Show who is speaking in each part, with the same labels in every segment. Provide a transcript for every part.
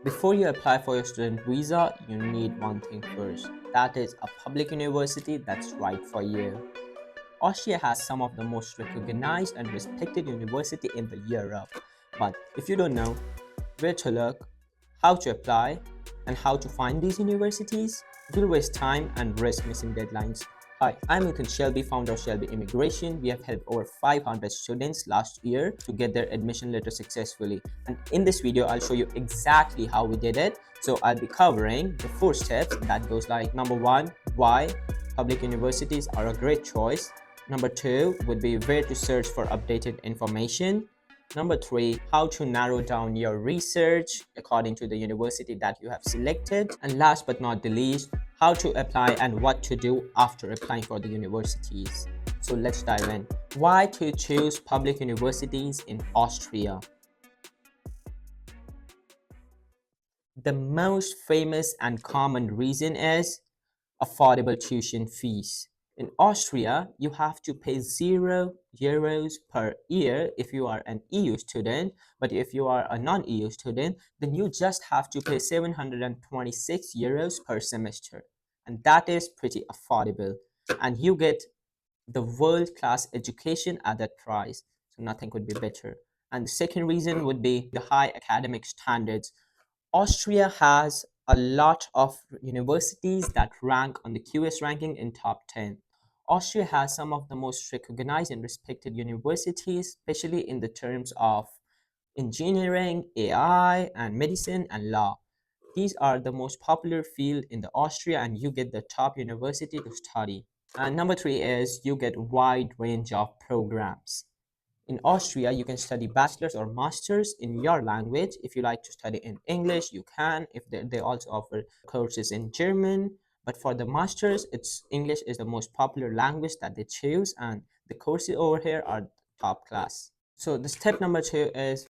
Speaker 1: Before you apply for your student visa, you need one thing first. That is a public university that's right for you. Austria has some of the most recognized and respected university in the Europe. But if you don't know where to look, how to apply, and how to find these universities, you'll waste time and risk missing deadlines. Hi, I'm Ethan Shelby, founder of Shelby Immigration. We have helped over 500 students last year to get their admission letter successfully. And in this video, I'll show you exactly how we did it. So I'll be covering the 4 steps that goes like number 1, why public universities are a great choice. Number 2 would be where to search for updated information. Number 3, how to narrow down your research according to the university that you have selected. And last but not the least, how to apply and what to do after applying for the universities. So let's dive in. Why to choose public universities in Austria? The most famous and common reason is affordable tuition fees. In Austria, you have to pay €0 per year if you are an EU student, but if you are a non-EU student, then you just have to pay €726 per semester. And that is pretty affordable. And you get the world-class education at that price. So nothing could be better. And the second reason would be the high academic standards. Austria has a lot of universities that rank on the QS ranking in top 10. Austria has some of the most recognized and respected universities, especially in the terms of engineering, AI, and medicine and law. These are the most popular field in the Austria and you get the top university to study. And number 3 is you get wide range of programs. In Austria, you can study bachelor's or master's in your language. If you like to study in English, you can. If they also offer courses in German. But for the master's, it's English is the most popular language that they choose, and the courses over here are top class. So the step number 2 is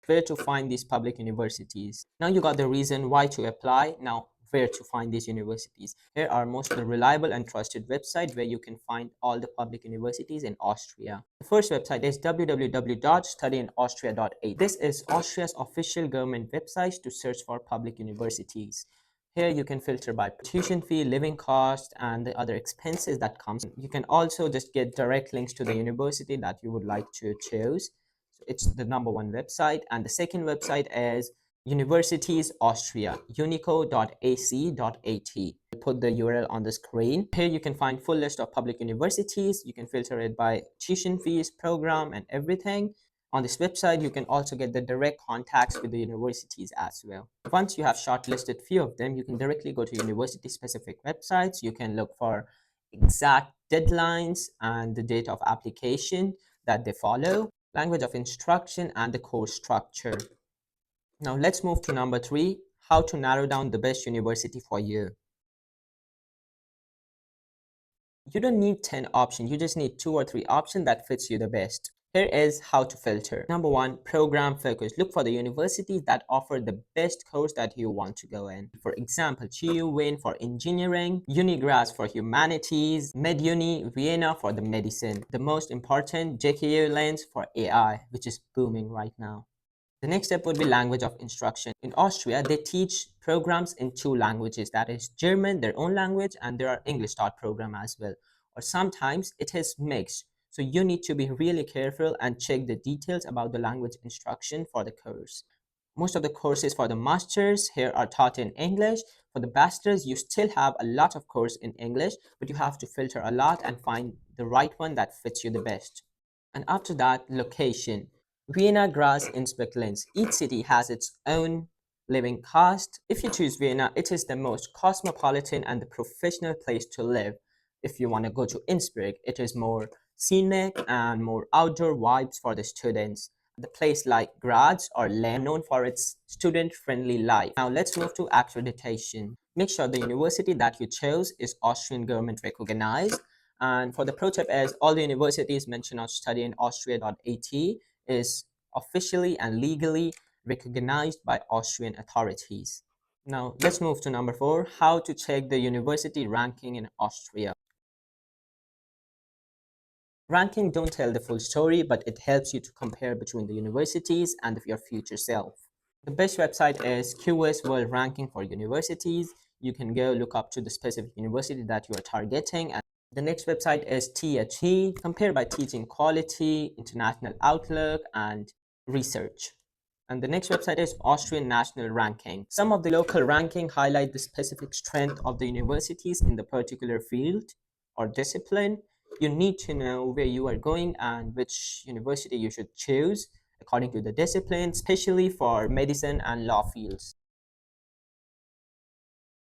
Speaker 1: where to find these public universities. Now you got the reason why to apply. Now where to find these universities. Here are most of the reliable and trusted websites where you can find all the public universities in Austria. The first website is www.studyinaustria.at. This is Austria's official government website to search for public universities. Here you can filter by tuition fee, living cost, and the other expenses that comes. You can also just get direct links to the university that you would like to choose. So it's the number one website. And the second website is Universities Austria, unico.ac.at. Put the URL on the screen. Here you can find full list of public universities. You can filter it by tuition fees, program, and everything. On this website, you can also get the direct contacts with the universities as well. Once you have shortlisted few of them, you can directly go to university specific websites. You can look for exact deadlines and the date of application that they follow, language of instruction, and the course structure. Now let's move to number 3, how to narrow down the best university for you. You don't need 10 options, you just need 2 or 3 options that fits you the best. Here is how to filter. Number 1, program focus. Look for the universities that offer the best course that you want to go in. For example, TU Wien for engineering, Unigras for humanities, MedUni Vienna for the medicine. The most important, JKU Lens for AI, which is booming right now. The next step would be language of instruction. In Austria, they teach programs in 2 languages, that is German, their own language, and there are English taught program as well. Or sometimes it is mixed. So you need to be really careful and check the details about the language instruction for the course. Most of the courses for the masters here are taught in English. For the bachelors, you still have a lot of course in English, but you have to filter a lot and find the right one that fits you the best. And after that, location. Vienna, Graz, Innsbruck, Linz. Each city has its own living cost. If you choose Vienna, it is the most cosmopolitan and the professional place to live. If you want to go to Innsbruck, it is more scenic and more outdoor vibes for the students. The place like Graz or Linz are known for its student-friendly life. Now let's move to accreditation. Make sure the university that you chose is Austrian government recognized. And for the pro tip is all the universities mentioned on studyinaustria.at is officially and legally recognized by Austrian authorities. Now let's move to number 4, how to check the university ranking in Austria. Ranking don't tell the full story, but it helps you to compare between the universities and your future self. The best website is QS World Ranking for universities. You can go look up to the specific university that you are targeting. And the next website is THE, compare by teaching quality, international outlook, and research. And the next website is Austrian National Ranking. Some of the local ranking highlight the specific strength of the universities in the particular field or discipline. You need to know where you are going and which university you should choose according to the discipline, especially for medicine and law fields.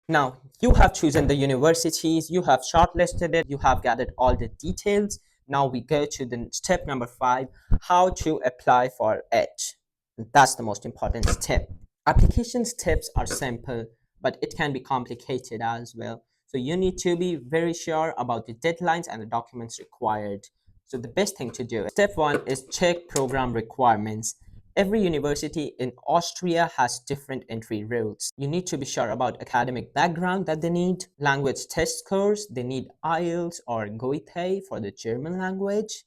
Speaker 1: Now, you have chosen the universities, you have shortlisted it, you have gathered all the details. Now we go to the step number 5, how to apply for it. That's the most important step. Application steps are simple, but it can be complicated as well. So you need to be very sure about the deadlines and the documents required. So the best thing to do, step 1 is check program requirements. Every university in Austria has different entry rules. You need to be sure about academic background that they need, language test scores, they need IELTS or Goethe for the German language.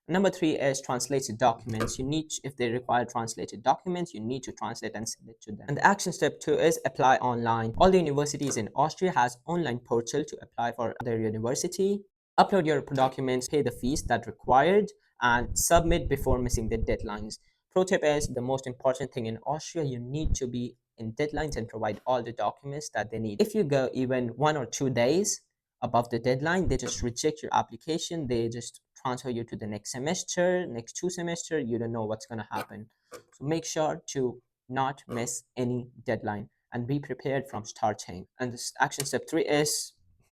Speaker 1: Number 3 is translated documents. You need, if they require translated documents, you need to translate and send it to them. And the action step 2 is apply online. All the universities in Austria has online portal to apply for their university. Upload your documents, pay the fees that required, and submit before missing the deadlines. Pro tip is the most important thing in Austria, you need to be in deadlines and provide all the documents that they need. If you go even 1 or 2 days above the deadline, they just reject your application. They just transfer you to the next semester, next 2 semester. You don't know what's going to happen. So make sure to not miss any deadline and be prepared from starting. And this action step 3 is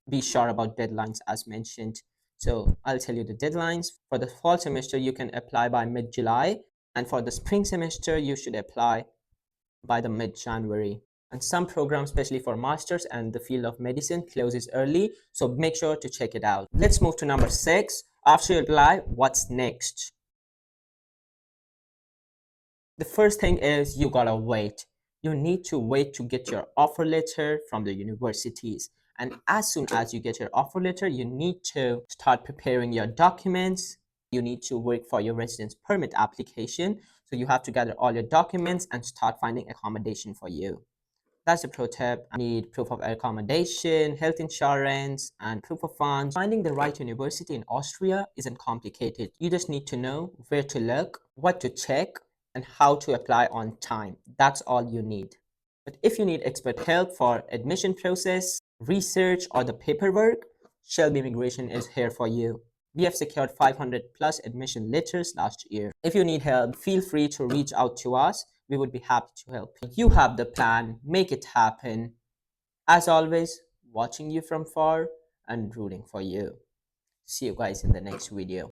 Speaker 1: be sure about deadlines as mentioned. So I'll tell you the deadlines. For the fall semester, you can apply by mid-July. And for the spring semester, you should apply by the mid-January. And some programs, especially for masters and the field of medicine, closes early, so make sure to check it out. Let's move to number 6. After you apply, what's next? The first thing is you gotta wait. You need to wait to get your offer letter from the universities. And as soon as you get your offer letter, you need to start preparing your documents. You need to work for your residence permit application. So you have to gather all your documents and start finding accommodation for you. That's the pro tip. I need proof of accommodation, health insurance, and proof of funds. Finding the right university in Austria isn't complicated. You just need to know where to look, what to check, and how to apply on time. That's all you need. But if you need expert help for admission process, research, or the paperwork, Shelby Immigration is here for you. We have secured 500 plus admission letters last year. If you need help, feel free to reach out to us. We would be happy to help. You have the plan, make it happen. As always, watching you from far and rooting for you. See you guys in the next video.